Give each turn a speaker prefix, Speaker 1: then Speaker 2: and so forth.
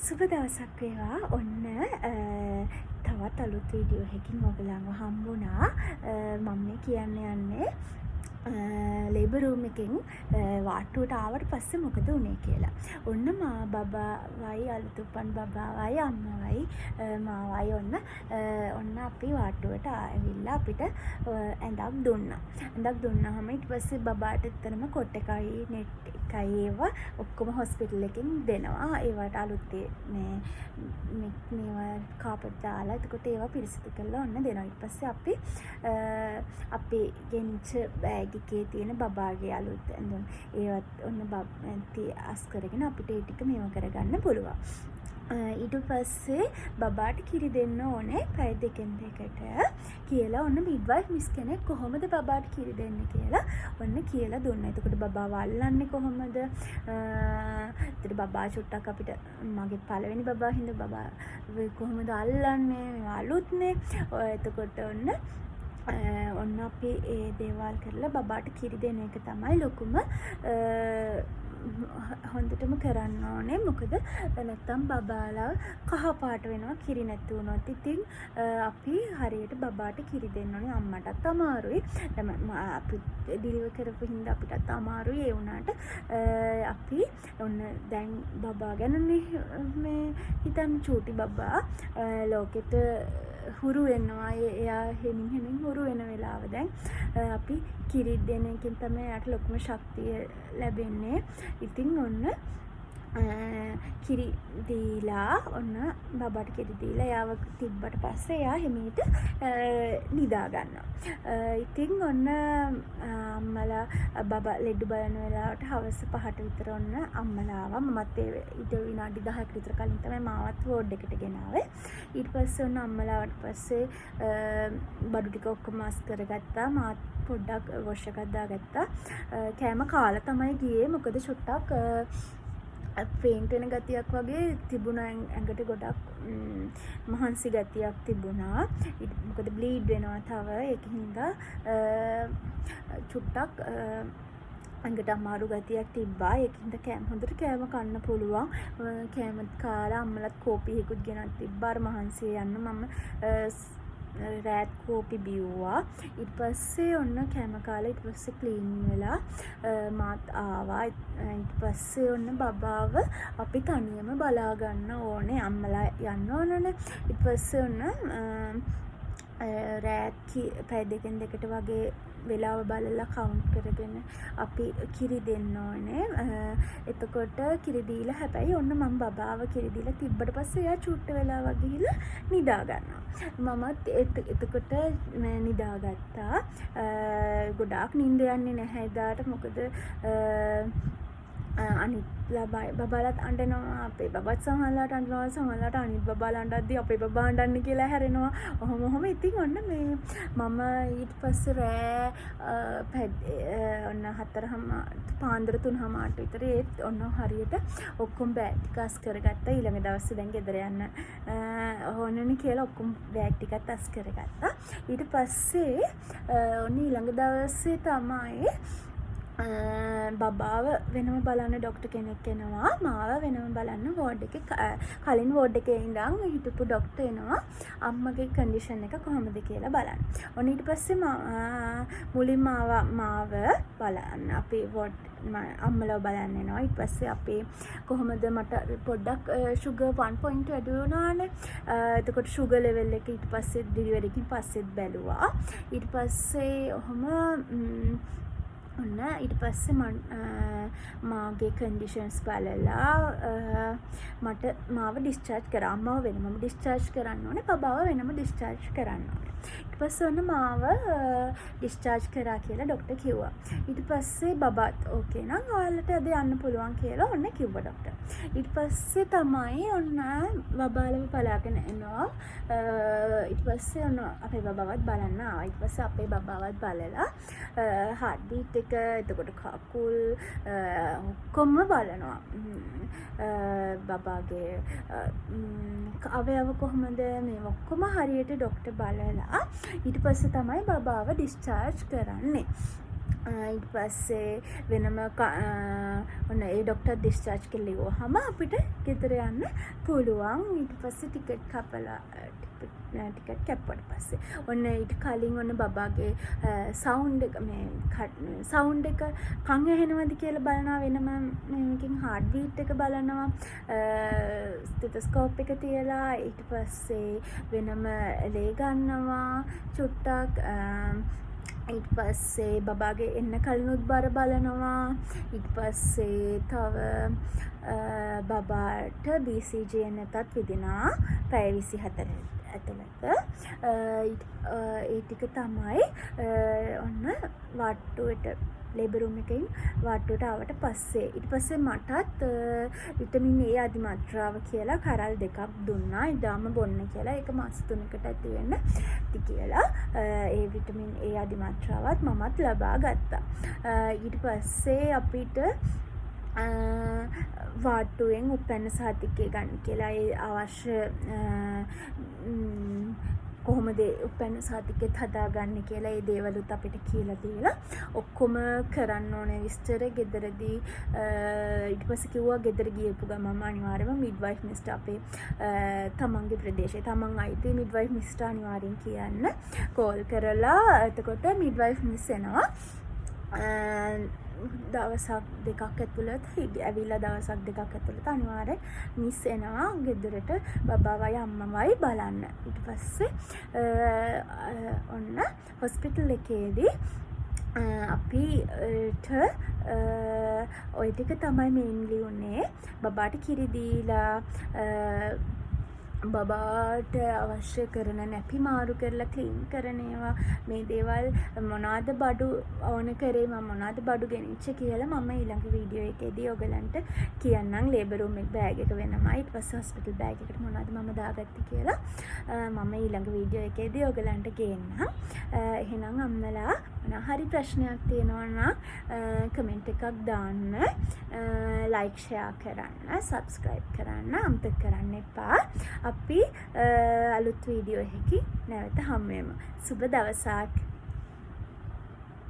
Speaker 1: සුබ දවසක් වේවා. ඔන්න තවත් අලුත් වීඩියෝ එකකින් ඔයගලන්ව හම්බුණා. මම මේ කියන්න යන්නේ ලේබර් රූම් එකෙන් වාට්ටුවට ආවට පස්සේ මොකද වුනේ කියලා. ඔන්න බබාවයි අලුත් උපන් බබාවයි අම්මවයි මාවයි ඔන්න අපි වාට්ටුවට ආවිල්ලා අපිට ඇඳක් දුන්නා. ඇඳක් දුන්නාම ඊට පස්සේ බබාට එතරම් කොට් එකයි නෙට් එකයි ඒවා ඔක්කොම හොස්පිටල් එකෙන් දෙනවා. ඒවට අලුත් මේවා කාපට් දාලා එතකොට ඒවා පිරිසිදු කරලා ඔන්න දෙනවා. ඊට පස්සේ අපි ගෙනිච්ච බෑග් එකේ තියෙන බබාගේ අලුත් ඇඳුම් ඒවත් ඔන්න අස් කරගෙන අපිට ඒ ටික මේව කරගන්න පුළුවන්. ඊට පස්සේ බබාට කිරි දෙන්න ඕනේ පැය දෙකෙන් දෙකට කියලා ඔන්න මිඩ්වයිෆ් මිස් කෙනෙක් කොහොමද බබාට කිරි දෙන්න කියලා ඔන්න කියලා දුන්නා. එතකොට බබාව අල්ලන්නේ කොහොමද? එතකොට බබා චුට්ටක් අපිට මගේ පළවෙනි බබා හින්දා බබා කොහොමද අල්ලන්නේ? මේවා අලුත්නේ. එතකොට ඔන්න අපි ඒ දේවල් කරලා බබාට කිරි දෙන එක තමයි ලොකුම හොඳටම කරන්න ඕනේ. මොකද නැත්තම් බබාලා කහ පාට වෙනවා කිරි නැති වුණොත්. ඉතින් අපි හරියට බබාට කිරි දෙන්න ඕනේ. අම්මටත් අමාරුයි. අපි ඩිලිවර් කරපු හින්දා අපිටත් අමාරුයි. ඒ වුණාට අපි ඔන්න දැන් බබා ගැනනේ මේ හිතන්න චූටි බබා ලෝකෙට හුරු වෙනවා. එයා හෙමින් හුරු වෙන වෙලාව දැන් අපි කිරි දෙන එකෙන් තමයි යාට ලොකුම ශක්තිය ලැබෙන්නේ. ඉතින් ඔන්න කිරි දීලා ඔන්න බබාට කිරි දීලා යාව තිබ්බට පස්සේ එයා හිමීට නිදා ගන්නවා. ඉතින් ඔන්න අම්මලා බබා ලෙඩ බලන වෙලාවට හවස 5ට විතර ඔන්න අම්මලා ආවා. මමත් ඊට විනාඩි 10කට විතර කලින් තමයි මාවත් වෝඩ් එකට ගෙනාවේ. ඊට පස්සේ ඔන්න අම්මලා ආවට පස්සේ බඩු ටික ඔක්කොම අස් කරගත්තා. මාත් පොඩ්ඩක් වොෂ් එකක් දාගත්තා. කෑම කාලා තමයි ගියේ. මොකද චුට්ටක් පේන්ට් වෙන ගතියක් වගේ තිබුණා. ඇඟට ගොඩක් මහන්සි ගතියක් තිබුණා. මොකද බ්ලීඩ් වෙනවා තව. ඒක හින්දා චුට්ටක් ඇඟට අමාරු ගතියක් තිබ්බා. ඒකින්ද හොඳට කෑම කන්න පුළුවන්. කෑම කාලා අම්මලත් කෝපි එකකුත් ගෙනත් තිබ්බා. අර මහන්සිය යන්න මම රෑත් කෝපි බිව්වා. ඊට පස්සේ ඔන්න කෑම කාලා ඊට පස්සේ ක්ලීන් වෙලා මාත් ආවා. ඊට පස්සේ ඔන්න බබාව අපි තනියම බලා ගන්න ඕනේ. අම්මලා යන්න ඕනනේ. ඊට පස්සේ ඔන්න රෑත් පැය දෙකෙන් දෙකට වගේ වෙලාව බලලා කවුන්ට් කරගෙන අපි කිරි දෙන්න ඕනේ. එතකොට කිරි දීලා හැබැයි ඔන්න මම බබාව කිරි දීලා තිබ්බට පස්සේ එයා චුට්ට වෙලාවක් ගිහිල්ලා නිදා ගන්නවා. මමත් එතකොට නිදාගත්තා. ගොඩාක් නිින්ද යන්නේ නැහැ එදාට. මොකද අනිත් බබාලත් අඬනවා. අපේ බබත් සමහරලාට අඬනවා. සමහරලාට අනිත් බබාලා අඬද්දි අපේ බබා අඬන්නේ කියලා හැරෙනවා. ඔහොම ඉතින් ඔන්න මේ මම ඊට පස්සේ රෑ ඔන්න 4:00 පාන්දර 3:00 විතර ඒත් ඔන්න හරියට ඔක්කොම බෑග් ටික අස් කරගත්තා. ඊළඟ දවසේ දැන් ගෙදර යන්න ඕනනේ කියලා ඔක්කොම බෑග් ටිකත් අස් කරගත්තා. ඊට පස්සේ ඔන්න ඊළඟ දවසේ තමයි බබාව වෙනම බලන්න ඩොක්ටර් කෙනෙක් එනවා. මාව වෙනම බලන්න වෝඩ් එකේ කලින් වෝඩ් එකේ ඉඳන් හිටපු ඩොක්ටර් එනවා අම්මගේ කන්ඩිෂන් එක කොහොමද කියලා බලන්න. ඔන්න ඊට පස්සේ මුලින්ම මාව බලන්න අපේ වෝඩ් අම්මලව බලන්න එනවා. ඊට පස්සේ අපේ කොහොමද මට පොඩ්ඩක් sugar 1 වැඩි වුණානේ. එතකොට sugar level එක ඊට පස්සේ ඩිලිවරි එකකින් පස්සෙත් බැලුවා. ඊට පස්සේ ඔහොම ඔන්න ඊට පස්සේ මාගේ කන්ඩිෂන්ස් බලලා මට මාව ඩිස්චාර්ජ් කරා. අම්මව වෙනම ඩිස්චාර්ජ් කරන්න ඕනේ. බබාව වෙනම ඩිස්චාර්ජ් කරන්න ඕනේ. ඊට පස්සේ ඔන්න මාව ඩිස්චාර්ජ් කරා කියලා ඩොක්ටර් කිව්වා. ඊට පස්සේ බබාත් ඕකේ නම් ඔයාලට අද යන්න පුළුවන් කියලා ඔන්න කිව්වා ඩොක්ටර්. ඊට පස්සේ තමයි ඔන්න බබාලව බලාගෙන එනවා. ඊට පස්සේ ඔන්න අපේ බබාවත් බලන්න ආවා. ඊට පස්සේ අපේ බබාවත් බලලා heart beat එක එතකොට කකුල් ඔක්කොම බලනවා. බබාගේ අවයව කොහොමද මේ ඔක්කොම හරියට ඩොක්ටර් බලලා ඊට පස්සේ තමයි බබාව ඩිස්චාර්ජ් කරන්නේ. ඊට පස්සේ වෙනම ඔන්න ඒ ඩොක්ටර් ඩිස්චාර්ජ් කෙල්ලිව්වහම අපිට ගෙදර යන්න පුළුවන්. ඊට පස්සේ ටිකට් කපලා ටිකට් කැප්පුවට පස්සේ ඔන්න ඊට කලින් ඔන්න බබාගේ සවුන්ඩ් එක සවුන්ඩ් එක කන් ඇහෙනවද කියලා බලනවා. වෙනම මේකෙන් හાર્ට් බීට් එක බලනවා ස්ටෙතොස්කෝප් එක තියලා. ඊට පස්සේ වෙනම ලේ ගන්නවා චුට්ටක්. ඊට පස්සේ බබාගේ එන්න කලිනුත් බර බලනවා. ඊට පස්සේ තව බබාට BCG එන්නටත් විදිනා පැය 24 ඇතුළත. ඒ ටික තමයි ඔන්න වාට්ටුවට ලේබර් රූම් එකෙන් වාට්ටුවට ආවට පස්සේ. ඊට පස්සේ මටත් විටමින් A අධිමාත්‍රාව කියලා කරල් 2ක් දුන්නා. ඉදාම බොන්න කියලා. ඒක මාස 3කට ඇති වෙන්න ඇති කියලා. ඒ විටමින් A අධිමාත්‍රාවත් මමත් ලබා ගත්තා. ඊට පස්සේ අපිට වාට්ටුවෙන් උපැන්න සහතිකය ගන්න කියලා ඒ අවශ්‍ය කොහොමද උපැන්න සහතිකෙත් හදාගන්න කියලා ඒ දේවලුත් අපිට කියලා දීලා ඔක්කොම කරන්න ඕනේ විස්තර ගෙදරදී. ඊට පස්සේ කිව්වා ගෙදර ගියපු ගමම අනිවාර්යයෙන්ම මිඩ්වයිෆ් මිස්ටර් අපේ තමන්ගේ ප්‍රදේශයේ තමන් අයිති මිඩ්වයිෆ් මිස්ටර් අනිවාර්යෙන් කියන්න කෝල් කරලා එතකොට මිඩ්වයිෆ් මිස් එනවා. දවසක් දෙකක් ඇතුළත ඇවිල්ලා දවසක් දෙකක් ඇතුළත අනිවාර්යෙන් මිස් එනවා ගෙදරට බබාවයි අම්මවයි බලන්න. ඊට පස්සේ ඔන්න හොස්පිටල් එකේදී අපිට ඔය ටික තමයි මේන්ලි උනේ. බබාට කිරි දීලා බබාට අවශ්‍ය කරන නැපි මාරු කරලා ක්ලීන් කරන ඒවා මේ දේවල් මොනවාද බඩු ඕන කරේ මම මොනවාද බඩු ගෙනිච්ච කියලා මම ඊළඟ වීඩියෝ එකේදී ඔයගලන්ට කියන්නම්. ලේබර් රූම් එක බෑග් එක වෙනමයි. ඊට පස්සේ හොස්පිටල් බෑග් එකට මොනවාද මම දාගත්තේ කියලා මම ඊළඟ වීඩියෝ එකේදී ඔයගලන්ට ගේන්නම්. එහෙනම් අම්මලා මොනවා හරි ප්‍රශ්නයක් තියෙනවා නම් කමෙන්ට් එකක් දාන්න. ලයික් ෂෙයා කරන්න සබ්ස්ක්‍රයිබ් කරන්න අමතක කරන්න එපා. අපි අලුත් වීඩියෝ එකකින් නැවත හමු වෙමු. සුබ දවසක්.